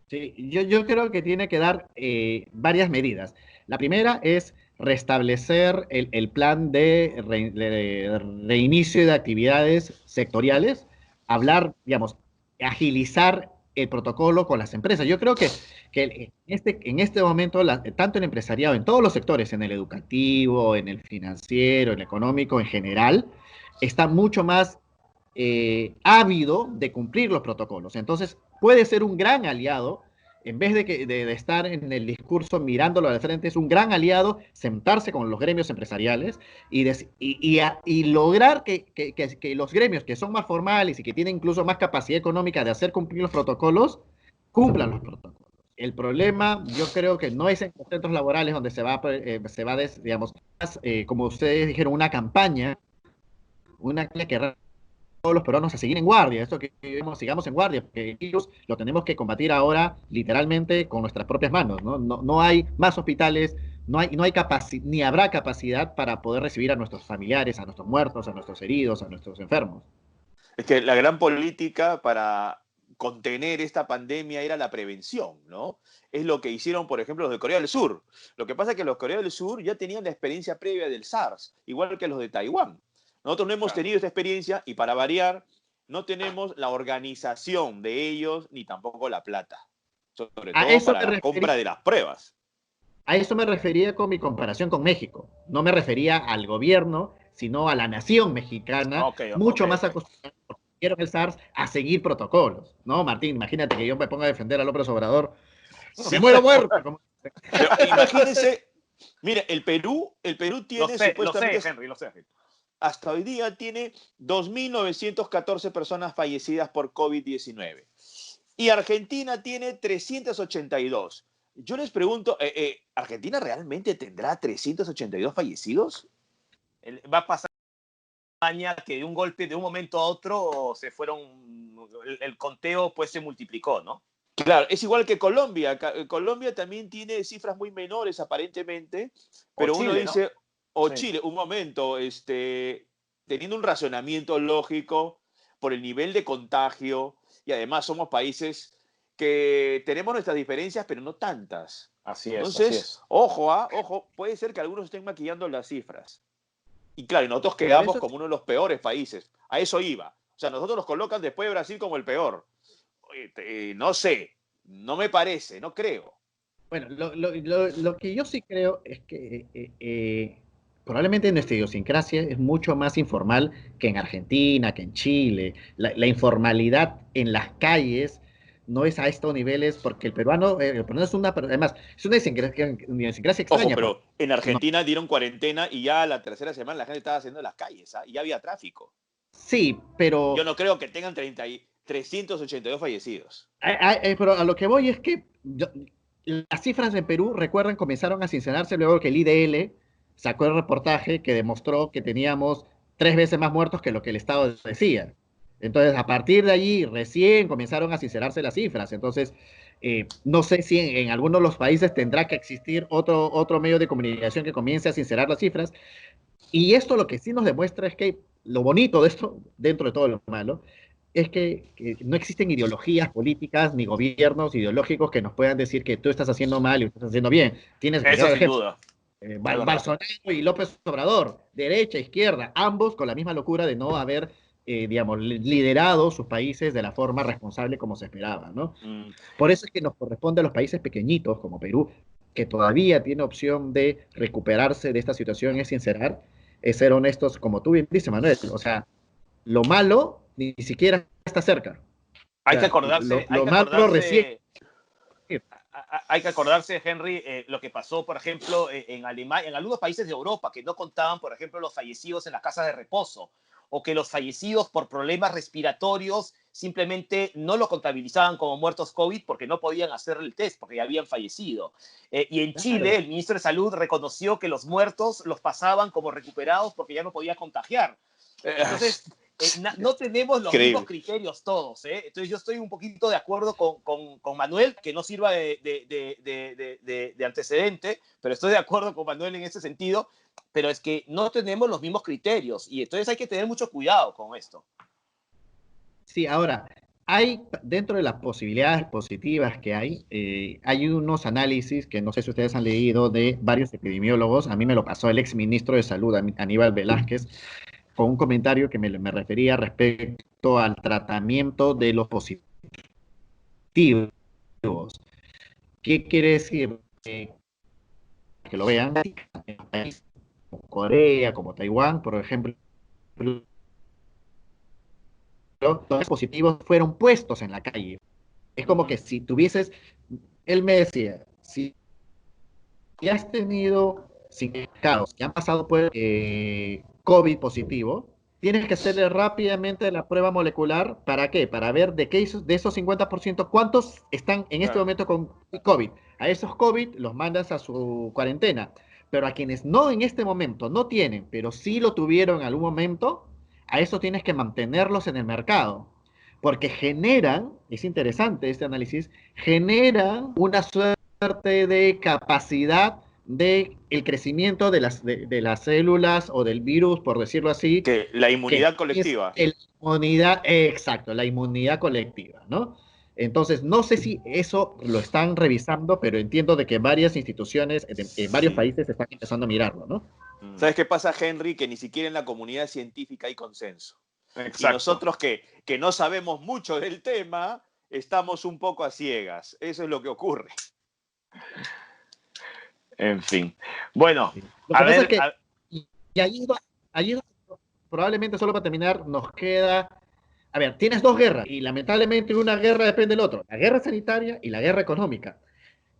sí, yo creo que tiene que dar varias medidas. La primera es restablecer el plan de reinicio de actividades sectoriales, hablar, digamos, agilizar el protocolo con las empresas. Yo creo que en este momento, tanto el empresariado, en todos los sectores, en el educativo, en el financiero, en el económico en general, está mucho más ávido de cumplir los protocolos. Entonces, puede ser un gran aliado, en vez de estar en el discurso mirándolo de frente, es un gran aliado sentarse con los gremios empresariales y lograr que los gremios que son más formales y que tienen incluso más capacidad económica de hacer cumplir los protocolos, cumplan los protocolos. El problema, yo creo que no es en los centros laborales donde se va digamos, como ustedes dijeron, una campaña que todos los peruanos a seguir en guardia, esto que sigamos en guardia, porque el virus lo tenemos que combatir ahora literalmente con nuestras propias manos, ¿no? No hay más hospitales, no hay capacidad, ni habrá capacidad para poder recibir a nuestros familiares, a nuestros muertos, a nuestros heridos, a nuestros enfermos. Es que la gran política para contener esta pandemia era la prevención, ¿no? Es lo que hicieron, por ejemplo, los de Corea del Sur. Lo que pasa es que los Corea del Sur ya tenían la experiencia previa del SARS, igual que los de Taiwán. Nosotros no hemos tenido esta experiencia y, para variar, no tenemos la organización de ellos ni tampoco la plata, sobre todo para la compra de las pruebas. A eso me refería con mi comparación con México. No me refería al gobierno, sino a la nación mexicana, mucho más acostumbrada, porque vieron el SARS, a seguir protocolos, ¿no, Martín? Imagínate que yo me ponga a defender a López Obrador. ¡Me muero muerto! Pero imagínense, mire, el Perú tiene supuestamente... Lo sé, Henry. Hasta hoy día tiene 2.914 personas fallecidas por COVID-19. Y Argentina tiene 382. Yo les pregunto, ¿Argentina realmente tendrá 382 fallecidos? Va a pasar España que de un golpe, de un momento a otro, se fueron, el conteo pues se multiplicó, ¿no? Claro, es igual que Colombia. Colombia también tiene cifras muy menores aparentemente, pero Chile, uno dice, ¿no? o Sí. Chile, un momento, teniendo un razonamiento lógico por el nivel de contagio, y además somos países que tenemos nuestras diferencias, pero no tantas. Así es. Entonces, ojo, puede ser que algunos estén maquillando las cifras. Y claro, y nosotros quedamos como uno de los peores países. A eso iba. O sea, nosotros nos colocan después de Brasil como el peor. No sé, no me parece, no creo. Bueno, lo que yo sí creo es que probablemente nuestra idiosincrasia es mucho más informal que en Argentina, que en Chile. La informalidad en las calles no es a estos niveles, porque el peruano es además, es una idiosincrasia extraña. Ojo, pero en Argentina dieron cuarentena y ya la tercera semana la gente estaba haciendo en las calles, ¿ah? Y ya había tráfico. Sí, pero... Yo no creo que tengan 382 fallecidos. Pero a lo que voy es que las cifras en Perú, recuerdan, comenzaron a sincerarse luego que el IDL sacó el reportaje que demostró que teníamos 3 veces más muertos que lo que el Estado decía. Entonces, a partir de allí, recién comenzaron a sincerarse las cifras. Entonces, no sé si en algunos de los países tendrá que existir otro medio de comunicación que comience a sincerar las cifras. Y esto lo que sí nos demuestra es que lo bonito de esto, dentro de todo lo malo, es que no existen ideologías políticas ni gobiernos ideológicos que nos puedan decir que tú estás haciendo mal y tú estás haciendo bien. Tienes eso sin duda. Bolsonaro y López Obrador, derecha, izquierda, ambos con la misma locura de no haber, digamos, liderado sus países de la forma responsable como se esperaba, ¿no? Por eso es que nos corresponde a los países pequeñitos como Perú, que todavía tiene opción de recuperarse de esta situación, es sincerar, es ser honestos, como tú bien dices, Manuel. O sea, lo malo ni siquiera está cerca. Hay que acordarse, hay que acordarse, Henry, lo que pasó, por ejemplo, en Alemania, en algunos países de Europa que no contaban, por ejemplo, los fallecidos en las casas de reposo, o que los fallecidos por problemas respiratorios simplemente no lo contabilizaban como muertos COVID porque no podían hacer el test, porque ya habían fallecido. Y en Chile, el ministro de Salud reconoció que los muertos los pasaban como recuperados porque ya no podía contagiar. Entonces, no tenemos los mismos criterios todos, ¿eh? Entonces yo estoy un poquito de acuerdo con Manuel, que no sirva de antecedente, pero estoy de acuerdo con Manuel en ese sentido, pero es que no tenemos los mismos criterios y entonces hay que tener mucho cuidado con esto. Sí, ahora, hay dentro de las posibilidades positivas que hay unos análisis que no sé si ustedes han leído de varios epidemiólogos. A mí me lo pasó el ex ministro de Salud, Aníbal Velázquez, con un comentario que me refería respecto al tratamiento de los positivos. ¿Qué quiere decir? Que lo vean en países como Corea, como Taiwán, por ejemplo, los positivos fueron puestos en la calle. Es como que si tuvieses, él me decía, si has tenido casos que han pasado por COVID positivo, tienes que hacerle rápidamente la prueba molecular. ¿Para qué? Para ver de esos 50%, ¿cuántos están en este momento con COVID? A esos COVID los mandas a su cuarentena. Pero a quienes no en este momento no tienen, pero sí lo tuvieron en algún momento, a eso tienes que mantenerlos en el mercado, porque generan, es interesante este análisis, generan una suerte de capacidad de el crecimiento de las células o del virus, por decirlo así, Que la que inmunidad es colectiva. la inmunidad, exacto, la inmunidad colectiva, ¿no? Entonces, no sé si eso lo están revisando, pero entiendo de que varias instituciones en varios Sí. países están empezando a mirarlo, ¿no? ¿Sabes qué pasa, Henry? Que ni siquiera en la comunidad científica hay consenso. Y Exacto. nosotros que no sabemos mucho del tema, estamos un poco a ciegas. Eso es lo que ocurre. En fin. Bueno, Sí. Lo a que pasa es ver, que, y allí probablemente solo para terminar, nos queda, a ver, tienes dos guerras, y lamentablemente una guerra depende del otro, la guerra sanitaria y la guerra económica.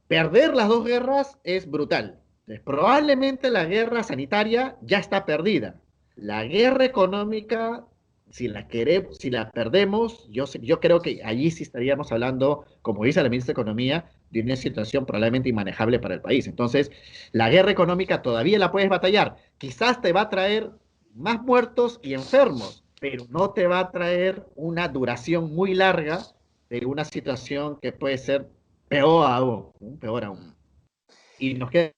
Perder las dos guerras es brutal. Entonces, probablemente la guerra sanitaria ya está perdida. La guerra económica, si la perdemos, yo creo que allí sí estaríamos hablando, como dice la ministra de Economía, de una situación probablemente inmanejable para el país. Entonces, la guerra económica todavía la puedes batallar. Quizás te va a traer más muertos y enfermos, pero no te va a traer una duración muy larga de una situación que puede ser peor aún, peor aún. Y nos queda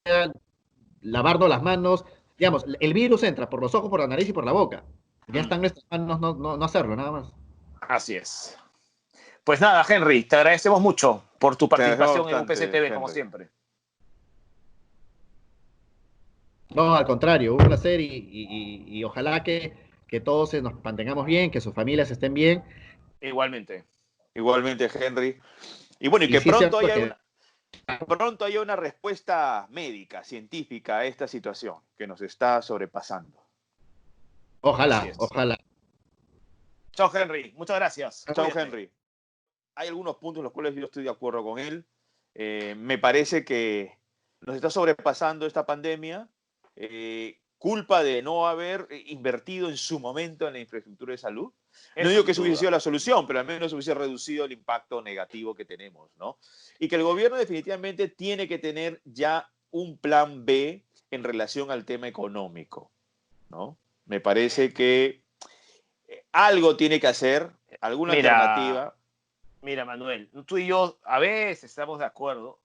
lavarnos las manos. Digamos, el virus entra por los ojos, por la nariz y por la boca. Ya está en nuestras manos no hacerlo, nada más. así es. Pues nada, Henry, te agradecemos mucho por tu Te agradecemos participación en UPC bastante, TV, como Henry. siempre. No, al contrario, un placer y ojalá que todos nos mantengamos bien, que sus familias estén bien. Igualmente. Igualmente, Henry. Y bueno, y Y que sí es cierto que pronto haya una respuesta médica, científica a esta situación que nos está sobrepasando. Así ojalá, es. ojalá. Chao, Henry. Muchas gracias. Chao, Cuídate. Henry. Hay algunos puntos en los cuales yo estoy de acuerdo con él. Me parece que nos está sobrepasando esta pandemia, culpa de no haber invertido en su momento en la infraestructura de salud. No Eso digo que sin eso hubiese duda. sido la solución, pero al menos hubiese reducido el impacto negativo que tenemos, ¿no? Y que el gobierno definitivamente tiene que tener ya un plan B en relación al tema económico, ¿no? Me parece que algo tiene que hacer, alguna Mira, alternativa. mira, Manuel, tú y yo a veces estamos de acuerdo,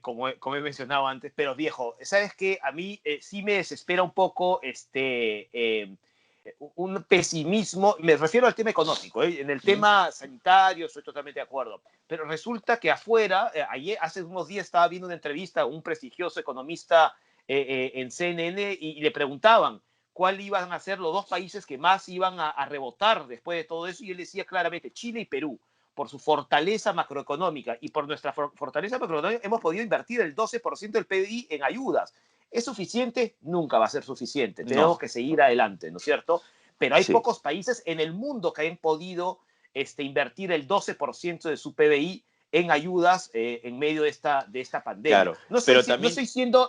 como he mencionado antes, pero viejo, ¿sabes qué? A mí sí me desespera un poco un pesimismo, me refiero al tema económico, ¿eh? En el tema sanitario estoy totalmente de acuerdo, pero resulta que afuera, ayer, hace unos días estaba viendo una entrevista a un prestigioso economista en CNN y le preguntaban cuál iban a ser los dos países que más iban a rebotar después de todo eso, y él decía claramente Chile y Perú, por su fortaleza macroeconómica y por nuestra fortaleza macroeconómica hemos podido invertir el 12% del PBI en ayudas. ¿Es suficiente? Nunca va a ser suficiente. Tenemos No, que seguir adelante, ¿no es cierto? Pero hay sí. pocos países en el mundo que han podido invertir el 12% de su PBI en ayudas en medio de esta pandemia. Claro, No pero estoy, también,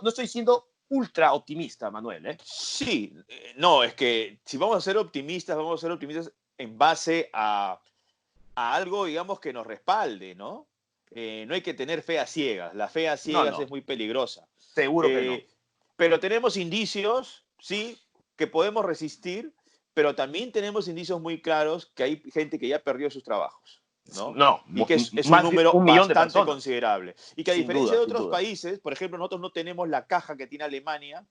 no estoy siendo ultra optimista, Manuel. sí, no, es que si vamos a ser optimistas, vamos a ser optimistas en base a algo, digamos, que nos respalde, ¿no? No hay que tener fe a ciegas, la fe a No, ciegas no, es muy peligrosa. seguro que no. Eh, pero tenemos indicios, sí, que podemos resistir, pero también tenemos indicios muy claros que hay gente que ya perdió sus trabajos, ¿no? No, Y que es un más de número 1 millón de bastante personas. considerable. Y que a Sin diferencia duda, de sin otros duda. países, por ejemplo, nosotros no tenemos la caja que tiene Alemania,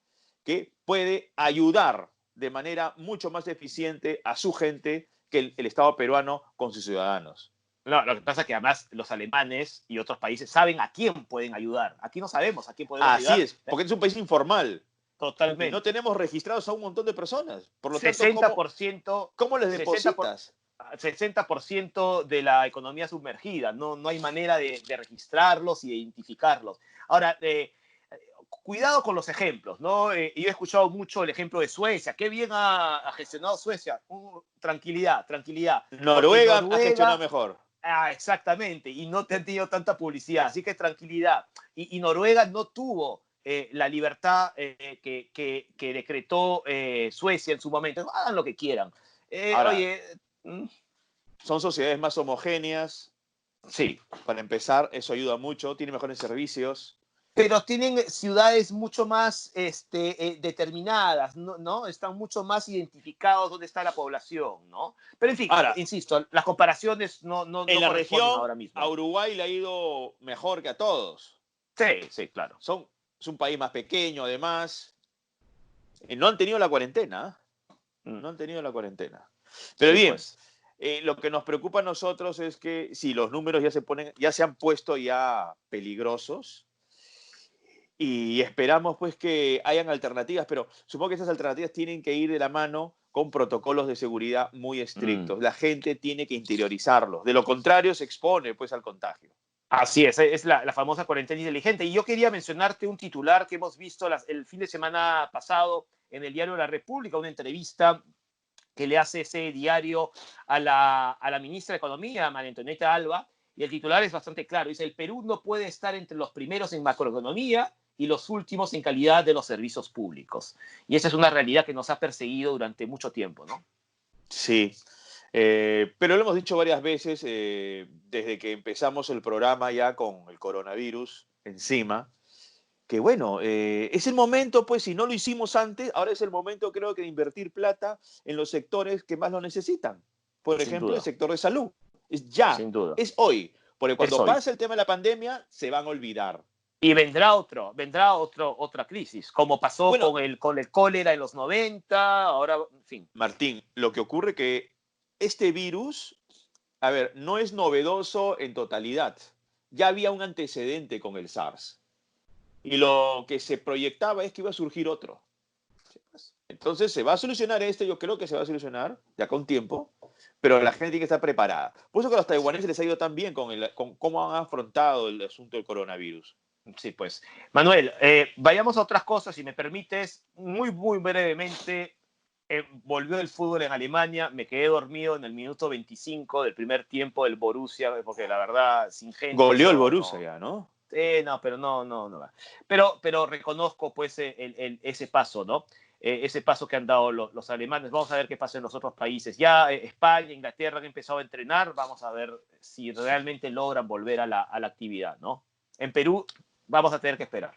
que puede ayudar de manera mucho más eficiente a su gente que el Estado peruano con sus ciudadanos. No, lo que pasa es que además los alemanes y otros países saben a quién pueden ayudar. Aquí no sabemos a quién podemos Así ayudar. es, porque es un país informal y no Totalmente. tenemos registrados a un montón de personas. Por lo tanto, 60%, cómo les 60 depositas? 60% de la economía sumergida. No hay manera de registrarlos y de identificarlos. Ahora, cuidado con los ejemplos, ¿no? Yo he escuchado mucho el ejemplo de Suecia. Qué bien ha gestionado Suecia. Tranquilidad, tranquilidad. Porque Noruega ha gestionado Noruega, mejor. exactamente, y no te han tenido tanta publicidad, así que tranquilidad. Y Noruega no tuvo la libertad que decretó Suecia en su momento. Hagan lo que quieran. Ahora, Oye, son sociedades más homogéneas. sí, Para empezar, eso ayuda mucho. Tiene mejores servicios. pero tienen ciudades mucho más determinadas, ¿no? ¿No? Están mucho más identificados dónde está la población, ¿no? Pero en fin, Ahora, insisto, las comparaciones en no la corresponden región, ahora mismo. a Uruguay le ha ido mejor que a todos. Sí, sí, claro. Es un país más pequeño, además. No han tenido la cuarentena. No han tenido la cuarentena. Pero Sí, bien, pues. lo que nos preocupa a nosotros es que si los números ya se han puesto ya peligrosos y esperamos pues que hayan alternativas, pero supongo que esas alternativas tienen que ir de la mano con protocolos de seguridad muy estrictos. La gente tiene que interiorizarlos. De lo contrario, se expone pues al contagio. Así es la famosa cuarentena inteligente. Y yo quería mencionarte un titular que hemos visto el fin de semana pasado en el diario La República, una entrevista que le hace ese diario a la ministra de Economía, María Antonieta Alba, y el titular es bastante claro. Dice, el Perú no puede estar entre los primeros en macroeconomía y los últimos en calidad de los servicios públicos. Y esa es una realidad que nos ha perseguido durante mucho tiempo, ¿no? Sí, pero lo hemos dicho varias veces desde que empezamos el programa ya con el coronavirus encima, que bueno, es el momento, pues si no lo hicimos antes, ahora es el momento creo que de invertir plata en los sectores que más lo necesitan. Por Sin ejemplo, el duda, sector de salud. Es ya, sin duda. es hoy, porque Es cuando hoy. pase el tema de la pandemia se van a olvidar. Y otra crisis, como pasó Bueno, con el cólera en los 90, ahora, en fin. Martín, lo que ocurre que este virus, a ver, no es novedoso en totalidad. Ya había un antecedente con el SARS. Y lo que se proyectaba es que iba a surgir otro. Entonces se va a solucionar este, yo creo que se va a solucionar ya con tiempo, pero la gente tiene que estar preparada. Por eso que a los taiwaneses les ha ido tan bien con cómo han afrontado el asunto del coronavirus. Sí, pues. Manuel, vayamos a otras cosas, si me permites, muy brevemente. Volvió el fútbol en Alemania, me quedé dormido en el minuto 25 del primer tiempo del Borussia, porque la verdad, sin gente, Goleó el eso Borussia no. ya, ¿no? No, pero no va. Pero reconozco pues ese paso, ¿no? Ese paso que han dado los alemanes. Vamos a ver qué pasa en los otros países. Ya España, Inglaterra han empezado a entrenar. Vamos a ver si realmente logran volver a la actividad, ¿no? En Perú vamos a tener que esperar.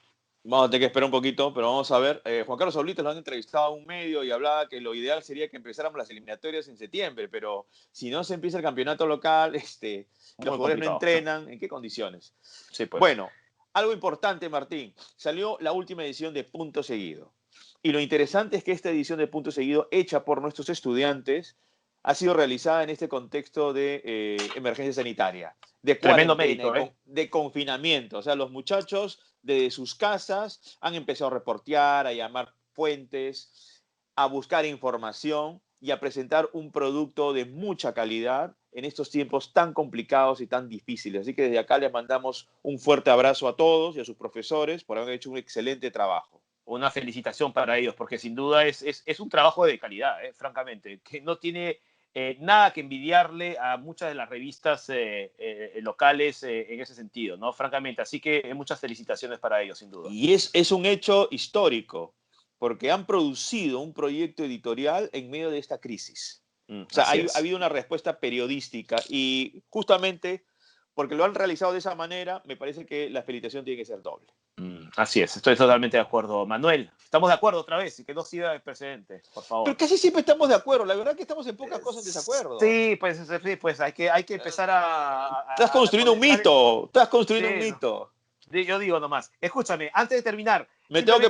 Vamos a tener que esperar un poquito, pero vamos a ver. Juan Carlos Oblitas lo han entrevistado a un medio y hablaba que lo ideal sería que empezáramos las eliminatorias en septiembre, pero si no se empieza el campeonato local, los jugadores no entrenan, ¿en qué condiciones? Sí, pues. Bueno, algo importante, Martín. Salió la última edición de Punto Seguido. Y lo interesante es que esta edición de Punto Seguido, hecha por nuestros estudiantes, ha sido realizada en este contexto de emergencia sanitaria, de Tremendo cuarentena, mérito, de confinamiento. O sea, los muchachos desde sus casas han empezado a reportear, a llamar fuentes, a buscar información y a presentar un producto de mucha calidad en estos tiempos tan complicados y tan difíciles. Así que desde acá les mandamos un fuerte abrazo a todos y a sus profesores por haber hecho un excelente trabajo. Una felicitación para ellos, porque sin duda es un trabajo de calidad, francamente, que no tiene nada que envidiarle a muchas de las revistas locales en ese sentido, ¿no? Francamente, así que muchas felicitaciones para ellos, sin duda. Y es un hecho histórico, porque han producido un proyecto editorial en medio de esta crisis. O sea, ha habido una respuesta periodística y justamente porque lo han realizado de esa manera, me parece que la felicitación tiene que ser doble. Así es, estoy totalmente de acuerdo. Manuel, estamos de acuerdo otra vez y que no siga el precedente, por favor. Pero casi siempre estamos de acuerdo, la verdad que estamos en pocas cosas en desacuerdo. Sí, pues hay que empezar Estás construyendo un mito, estás construyendo un Sí, mito. no. Yo digo nomás, escúchame, antes de terminar, Me tengo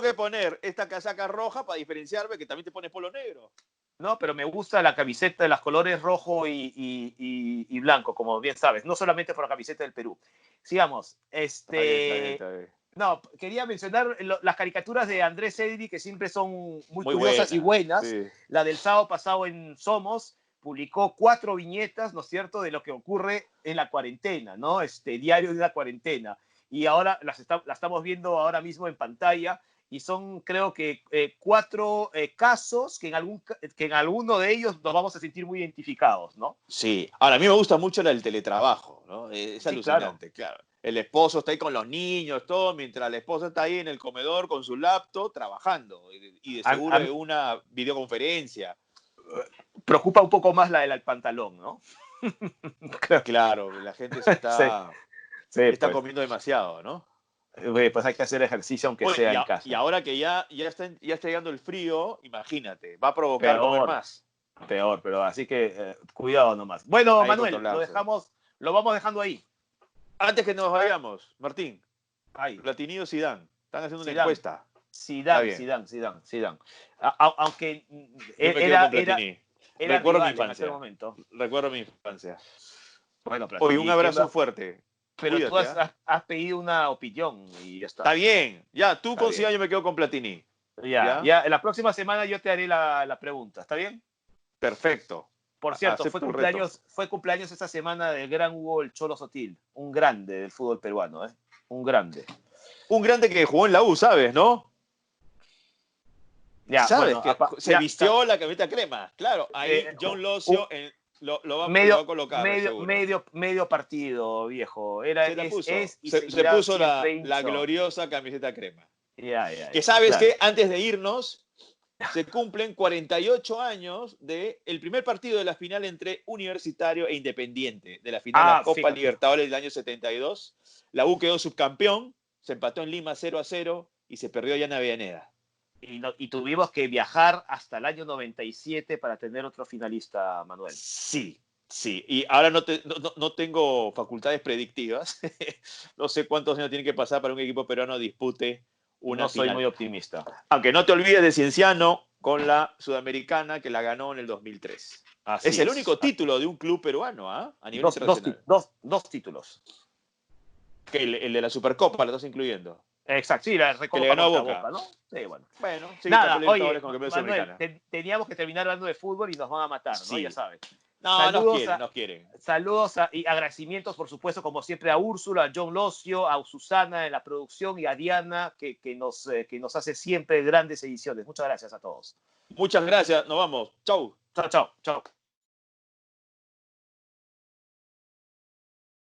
que poner esta casaca roja para diferenciarme, que también te pones polo negro. No, pero me gusta la camiseta de los colores rojo y blanco, como bien sabes, no solamente por la camiseta del Perú. Sigamos. Está bien. No, quería mencionar las caricaturas de Andrés Eddy, que siempre son muy curiosas buena, y buenas. Sí. La del sábado pasado en Somos publicó 4 viñetas, ¿no es cierto?, de lo que ocurre en la cuarentena, ¿no? Diario de la cuarentena. Y ahora la estamos viendo ahora mismo en pantalla. Y son, creo que, 4 casos que en alguno de ellos nos vamos a sentir muy identificados, ¿no? Sí. Ahora, a mí me gusta mucho el teletrabajo, ¿no? Es Sí, alucinante, claro. El esposo está ahí con los niños, todo, mientras la esposa está ahí en el comedor con su laptop trabajando. Y de seguro de una videoconferencia. Preocupa un poco más la del pantalón, ¿no? Claro, la gente se está Sí, está pues. comiendo demasiado, ¿no? Pues hay que hacer ejercicio aunque Oye, sea en casa. y ahora que ya está llegando el frío, imagínate, va a provocar comer Peor. más. Peor, pero así que cuidado nomás. Bueno, Hay que Manuel, controlarse. lo vamos dejando ahí. Antes que nos vayamos, Martín, Ahí. Platini o Zidane, están haciendo una Zidane. encuesta. Está Zidane. Aunque Yo me quedo era con Platini. Recuerdo mi rival en aquel infancia. momento. Recuerdo mi infancia. Bueno, Oye, un abrazo ¿quién va? fuerte. Pero tú Cuídate, ¿ah? has pedido una opinión y ya está. Está bien. Ya, tú Está con bien. Zidane, yo me quedo con Platini. Ya. En la próxima semana yo te haré la pregunta, ¿está bien? Perfecto. Por cierto, Acepto el reto. fue cumpleaños esta semana del gran Hugo El Cholo Sotil, un grande del fútbol peruano, ¿eh? Un grande. Un grande que jugó en la U, ¿sabes, no? Ya, ¿Sabes? bueno, Que se vistió la camiseta crema. Claro, ahí John Locio lo va a colocar, seguro. medio partido, viejo. Se la puso. Se puso la gloriosa camiseta crema. Que sabes claro. que antes de irnos, se cumplen 48 años del primer partido de la final entre Universitario e Independiente, de la final de la Copa Libertadores del año 72. La U quedó subcampeón, se empató en Lima 0-0 y se perdió ya en Avellaneda. Y tuvimos que viajar hasta el año 97 para tener otro finalista, Manuel. Sí. Y ahora no tengo facultades predictivas. No sé cuántos años tiene que pasar para un equipo peruano dispute una final. No soy muy optimista. Aunque no te olvides de Cienciano con la Sudamericana que la ganó en el 2003. Es el único título de un club peruano, ¿ah? A nivel internacional. Dos títulos. Que el de la Supercopa, lo estás incluyendo. Exacto, sí, la que le ganó a Boca, ¿no? Sí, bueno. Sí, nada, oye, Manuel, teníamos que terminar hablando de fútbol y nos van a matar, ¿no? Ya sabes. No, nos quieren. Saludos y agradecimientos, por supuesto, como siempre, a Úrsula, a John Locio, a Susana en la producción y a Diana, que nos hace siempre grandes ediciones. Muchas gracias a todos. Muchas gracias, nos vamos. Chau. Chao.